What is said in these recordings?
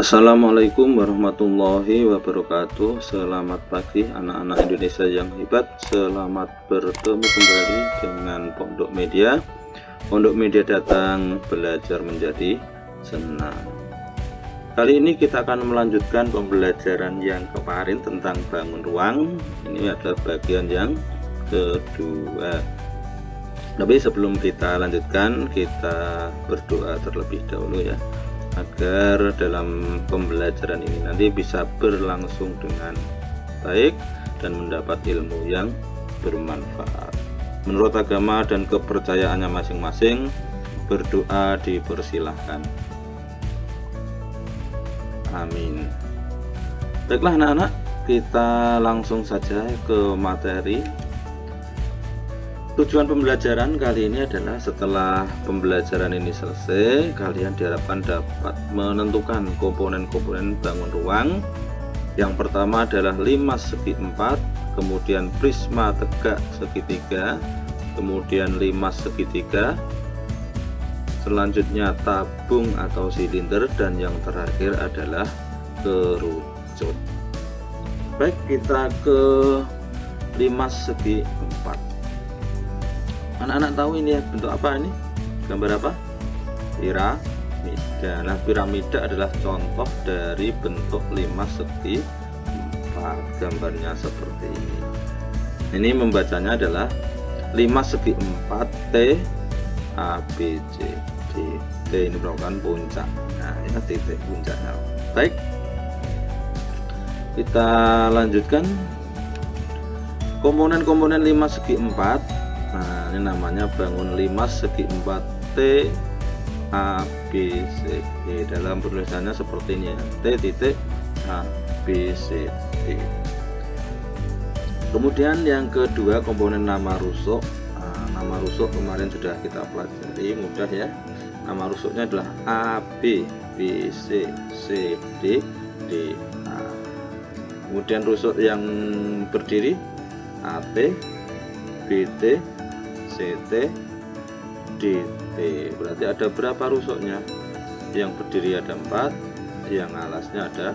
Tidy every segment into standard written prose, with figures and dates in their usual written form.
Assalamualaikum warahmatullahi wabarakatuh. Selamat pagi anak-anak Indonesia yang hebat. Selamat bertemu kembali dengan Pondok Media. Pondok Media datang belajar menjadi senang. Kali ini kita akan melanjutkan pembelajaran yang kemarin tentang bangun ruang. Ini adalah bagian yang kedua. Tapi sebelum kita lanjutkan, kita berdoa terlebih dahulu ya, agar dalam pembelajaran ini nanti bisa berlangsung dengan baik dan mendapat ilmu yang bermanfaat. Menurut agama dan kepercayaannya masing-masing, berdoa dipersilahkan. Amin. Baiklah anak-anak, kita langsung saja ke materi. Tujuan pembelajaran kali ini adalah setelah pembelajaran ini selesai, kalian diharapkan dapat menentukan komponen-komponen bangun ruang. Yang pertama adalah 5 segi 4, kemudian prisma tegak segitiga, kemudian 5 segitiga, selanjutnya tabung atau silinder, dan yang terakhir adalah kerucut. Baik, kita ke 5 segi 4. Anak-anak tahu ini bentuk apa ini? Gambar apa? Piramida. Nah, piramida adalah contoh dari bentuk 5 segi 4. Gambarnya seperti ini. Ini membacanya adalah 5 segi 4 T A B C D. T ini merupakan puncak. Nah, ini titik puncaknya. Baik. Kita lanjutkan. Komponen-komponen 5 segi 4. Nah, ini namanya bangun 5 segi 4 T A B C D. Dalam penulisannya seperti ini ya, T titik A B C D. Kemudian yang kedua, komponen nama rusuk. Nah, nama rusuk kemarin sudah kita pelajari, mudah ya. Nama rusuknya adalah A B B C C D D A. Kemudian rusuk yang berdiri A T B T CT DT. Berarti ada berapa rusuknya? Yang berdiri ada 4, yang alasnya ada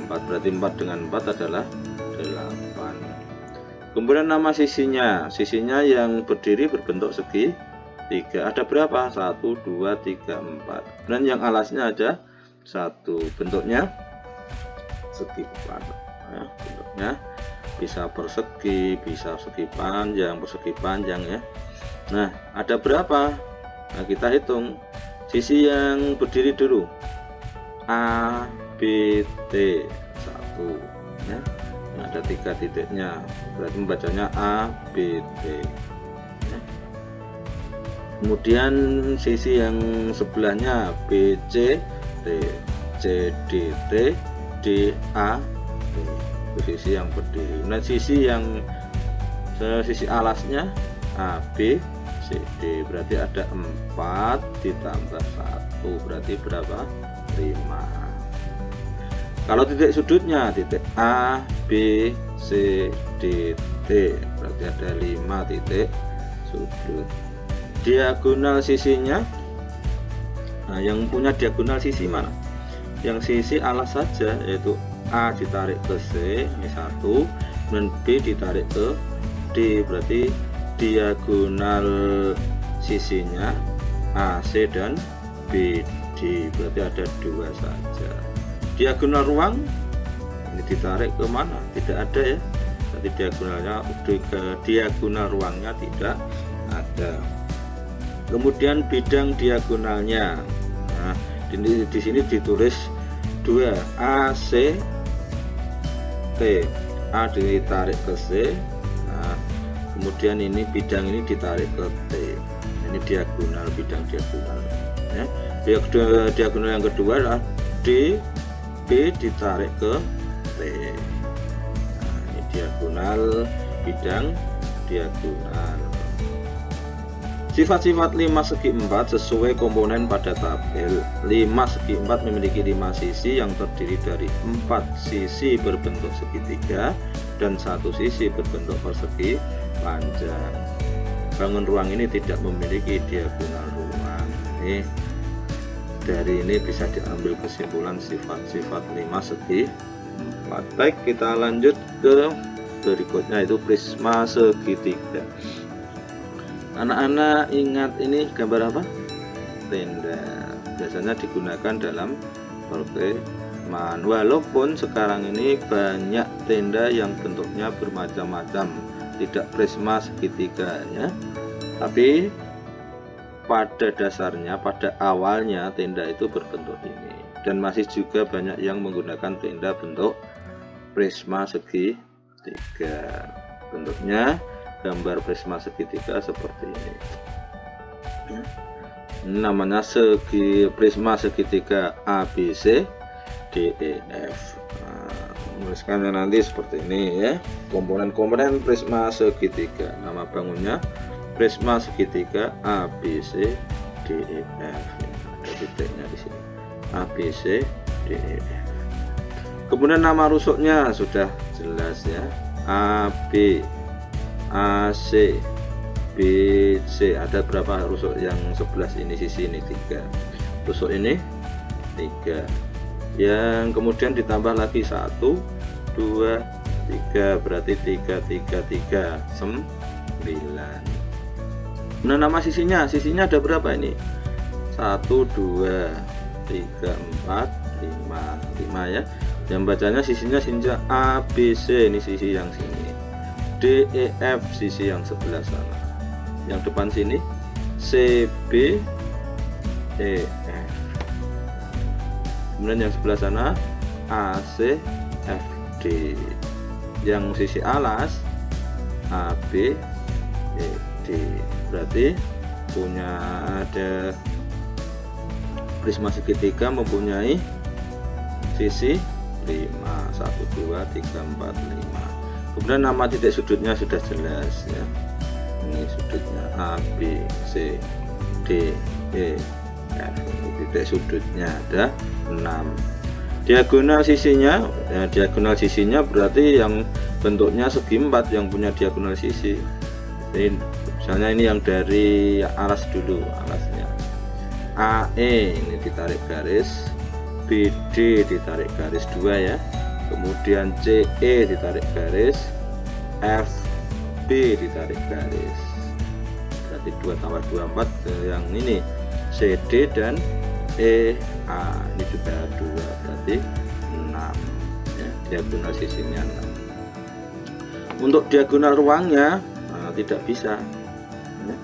4. Berarti 4 dengan 4 adalah 8. Kemudian nama sisinya. Sisinya yang berdiri berbentuk segi 3. Ada berapa? 1, 2, 3, 4. Dan yang alasnya ada 1. Bentuknya segi 4. Ya, bentuknya bisa persegi, bisa persegi panjang ya. Nah, ada berapa? Nah, kita hitung. Sisi yang berdiri dulu, A B T 1 ya. Nah, ada 3 titiknya, berarti membacanya A B T ya. Kemudian sisi yang sebelahnya B C T C D T D A T. Sisi yang berdiri. Nah, sisi alasnya A B C D, berarti ada 4 ditambah 1, berarti berapa? 5. Kalau titik sudutnya titik A B C D T, berarti ada 5 titik sudut. Diagonal sisinya, nah yang punya diagonal sisi mana? Yang sisi alas saja, yaitu A ditarik ke C, ini 1, dan B ditarik ke D, berarti diagonal sisinya AC dan BD, berarti ada 2 saja. Diagonal ruang ini ditarik ke mana? Tidak ada ya, berarti diagonal ruangnya tidak ada. Kemudian bidang diagonalnya, nah di sini ditulis 2 AC T, A ditarik ke C. Kemudian ini bidang ini ditarik ke T. Ini diagonal, bidang diagonal ya. Diagonal yang kedua adalah D B ditarik ke T. Nah, ini diagonal, bidang diagonal. Sifat-sifat 5 segi 4 sesuai komponen pada tabel. 5 segi 4 memiliki 5 sisi yang terdiri dari 4 sisi berbentuk segitiga dan 1 sisi berbentuk persegi panjang. Bangun ruang ini tidak memiliki diagonal ruang. Ini dari ini bisa diambil kesimpulan sifat-sifat 5 segi 4. Baik, kita lanjut ke berikutnya, itu prisma segitiga. Anak-anak ingat ini gambar apa? Tenda. Biasanya digunakan dalam perfilman. Walaupun sekarang ini banyak tenda yang bentuknya bermacam-macam, tidak prisma segitiga ya. Tapi pada dasarnya, pada awalnya tenda itu berbentuk ini, dan masih juga banyak yang menggunakan tenda bentuk prisma segitiga. Bentuknya gambar prisma segitiga seperti ini. Namanya prisma segitiga ABC DEF. Tuliskannya nanti seperti ini ya. Komponen-komponen prisma segitiga. Nama bangunnya prisma segitiga ABC DEF. Ada titiknya di sini. ABC DEF. Kemudian nama rusuknya sudah jelas ya. AB, AC, BC. Ada berapa rusuk yang 11 ini? Sisi ini 3. Rusuk ini 3. Yang kemudian ditambah lagi 1, 2, 3. Berarti 3, 3, 3, 9. Nah, nama sisinya ada berapa ini? 1, 2, 3, 4, 5 ya. Yang bacanya sisinya ABC, ini sisi yang sini. DEF sisi yang sebelah sana. Yang depan sini CBEF. Kemudian yang sebelah sana ACFD. Yang sisi alas ABED. Berarti punya ada prisma segitiga mempunyai sisi 5, 1, 2, 3, 4, 5. Kemudian nama titik sudutnya sudah jelas ya. Ini sudutnya A, B, C, D, E, F. Ini titik sudutnya ada 6. Diagonal sisinya, ya, diagonal sisinya berarti yang bentuknya segi 4 yang punya diagonal sisi. Ini, misalnya ini yang dari alas dulu, alasnya AE ini ditarik garis, BD ditarik garis 2 ya, kemudian CE ditarik garis, FB ditarik garis, berarti 2 tambah 2 4. Yang ini CD dan EA ini juga 2, berarti 6 ya, diagonal sisinya 6. Untuk diagonal ruangnya tidak bisa ya.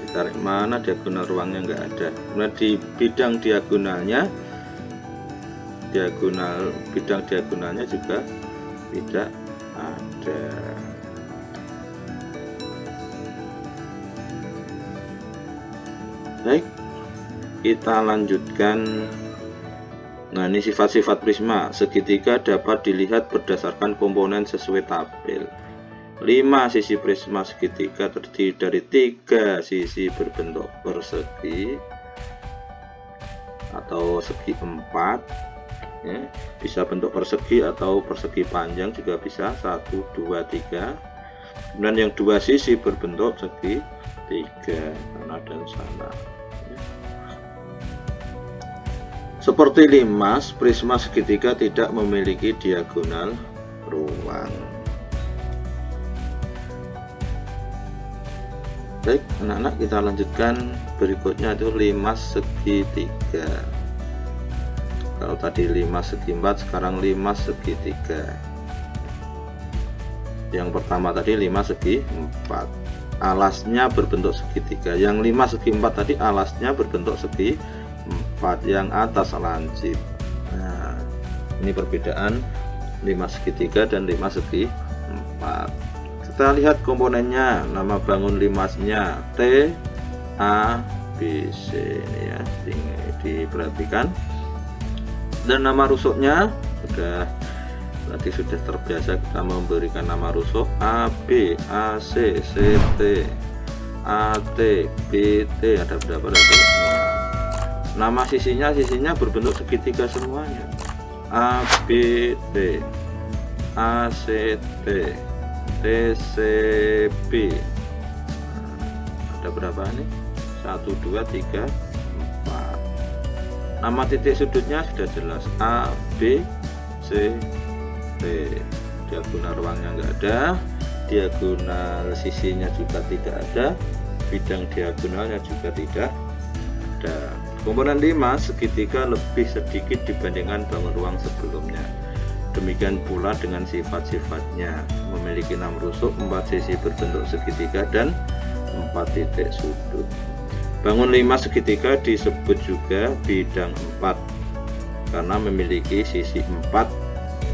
Ditarik mana diagonal ruangnya nggak ada. Kemudian di bidang diagonalnya, bidang diagonalnya juga tidak ada. Baik, kita lanjutkan. Nah, ini sifat-sifat prisma segitiga dapat dilihat berdasarkan komponen sesuai tabel. 5 sisi prisma segitiga terdiri dari 3 sisi berbentuk persegi atau segi 4 ya. Bisa bentuk persegi atau persegi panjang juga bisa, 1, 2, 3. Kemudian yang 2 sisi berbentuk segi 3, sana dan sana ya. Seperti 5, prisma segitiga tidak memiliki diagonal ruang. Baik anak-anak, kita lanjutkan berikutnya, itu 5 segitiga. Kalau tadi 5 segi 4, sekarang 5 segitiga. Yang pertama tadi 5 segi 4, alasnya berbentuk segitiga. Yang 5 segi 4 tadi alasnya berbentuk segi 4, yang atas lancip. Nah, ini perbedaan 5 segitiga dan 5 segi 4. Kita lihat komponennya, nama bangun 5-nya T, A, B, C ini ya, diperhatikan. Dan nama rusuknya berarti sudah terbiasa kita memberikan nama rusuk A, B, A, C, C, T, A, T, B, T. Ada berapa tadi? Nama sisinya berbentuk segitiga semuanya. A, B, T, A, C, T, TCB. Ada berapa nih? 1, 2, 3, 4. Nama titik sudutnya sudah jelas, A, B, C, D. Diagonal ruangnya nggak ada, diagonal sisinya juga tidak ada, bidang diagonalnya juga tidak ada. Komponen 5 segitiga lebih sedikit dibandingkan bangun ruang sebelumnya. Demikian pula dengan sifat-sifatnya, memiliki 6 rusuk, 4 sisi berbentuk segitiga, dan 4 titik sudut. Bangun 5 segitiga disebut juga bidang 4 karena memiliki sisi 4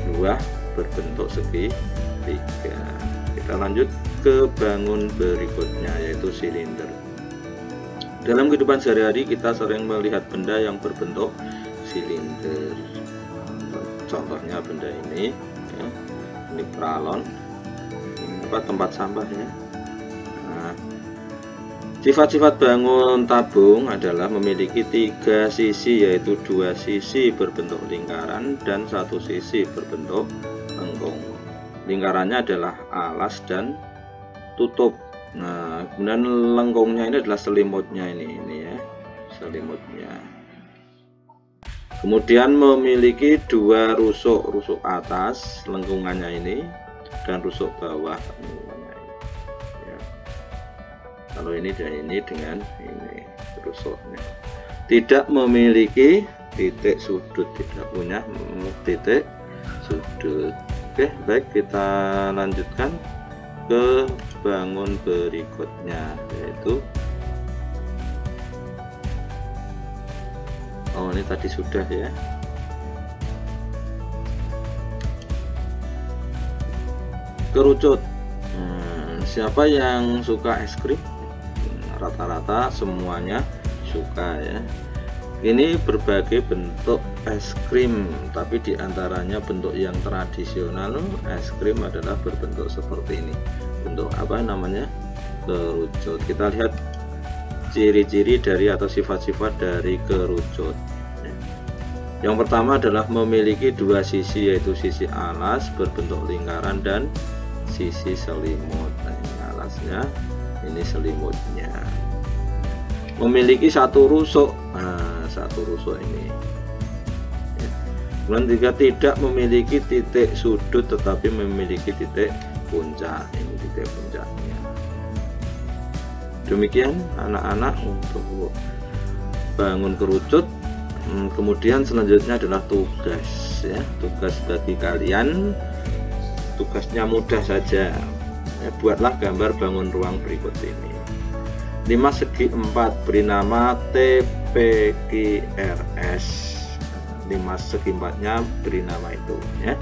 buah berbentuk segitiga. Kita lanjut ke bangun berikutnya, yaitu silinder. Dalam kehidupan sehari-hari kita sering melihat benda yang berbentuk silinder. Contohnya benda ini, ya, ini pralon, tempat sampah ya. Nah, sifat-sifat bangun tabung adalah memiliki 3 sisi, yaitu 2 sisi berbentuk lingkaran dan 1 sisi berbentuk lengkung. Lingkarannya adalah alas dan tutup. Nah, kemudian lengkungnya ini adalah selimutnya ini ya, selimutnya. Kemudian memiliki 2 rusuk atas lengkungannya ini dan rusuk bawah lengkungannya ini. Ya. Kalau ini dan ini dengan ini rusuknya. Tidak memiliki titik sudut, tidak punya titik sudut. Oke, baik, kita lanjutkan ke bangun berikutnya, yaitu ini tadi sudah ya. Kerucut. Siapa yang suka es krim? Rata-rata semuanya suka ya. Ini berbagai bentuk es krim, tapi diantaranya bentuk yang tradisional es krim adalah berbentuk seperti ini. Bentuk apa namanya? Kerucut. Kita lihat ciri-ciri dari atau sifat-sifat dari kerucut. Yang pertama adalah memiliki 2 sisi, yaitu sisi alas berbentuk lingkaran dan sisi selimut. Nah, ini alasnya, ini selimutnya. Memiliki 1 rusuk. Nah, 1 rusuk ini. Kemudian jika tidak memiliki titik sudut tetapi memiliki titik puncak, ini titik puncaknya. Demikian anak-anak untuk bangun kerucut. Kemudian selanjutnya adalah tugas ya, tugas bagi kalian. Tugasnya mudah saja ya, buatlah gambar bangun ruang berikut ini. 5 segi 4 beri nama TPQRS. 5 segi 4-nya beri nama itu ya.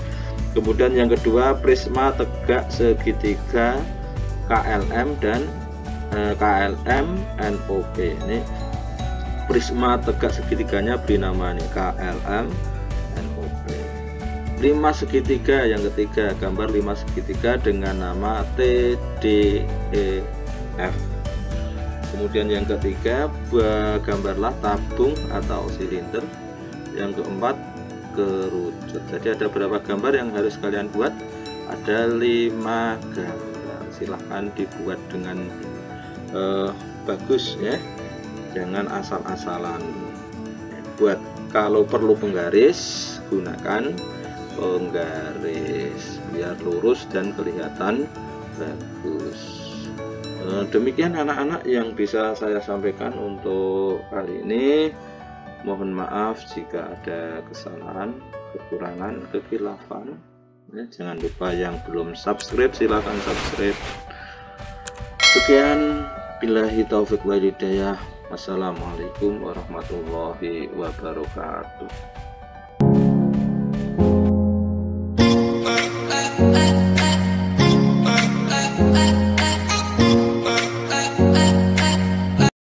Kemudian yang kedua, prisma tegak segitiga KLM dan KLM NOP. Ini prisma tegak segitiganya beri nama nih KLM NOP. 5 segitiga yang ketiga, gambar 5 segitiga dengan nama TDEF. Kemudian yang ketiga, gambarlah tabung atau silinder. Yang keempat, kerucut. Jadi ada berapa gambar yang harus kalian buat? Ada 5 gambar. Silahkan dibuat dengan bagus ya, jangan asal-asalan. Buat kalau perlu penggaris, gunakan penggaris biar lurus dan kelihatan bagus. Demikian anak-anak yang bisa saya sampaikan untuk kali ini. Mohon maaf jika ada kesalahan, kekurangan, kekhilafan. Jangan lupa yang belum subscribe silahkan subscribe. Sekian, billahi taufiq wal hidayah. Wassalamualaikum warahmatullahi wabarakatuh.